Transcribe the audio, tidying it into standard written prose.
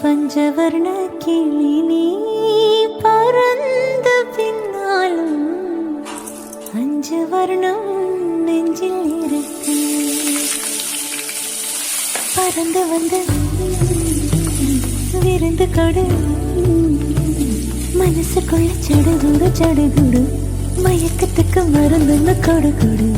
பஞ்சவர்ண கிளி நீ பறந்த பின்னாலும் அஞ்சு வர்ணம் நெஞ்சில் இருக்கு. பறந்து வந்து விருந்து கொடு, மனசுக்குள்ள சடுகுடு சடுகுடு, மயக்கத்துக்கு மருந்து கொடு கொடு.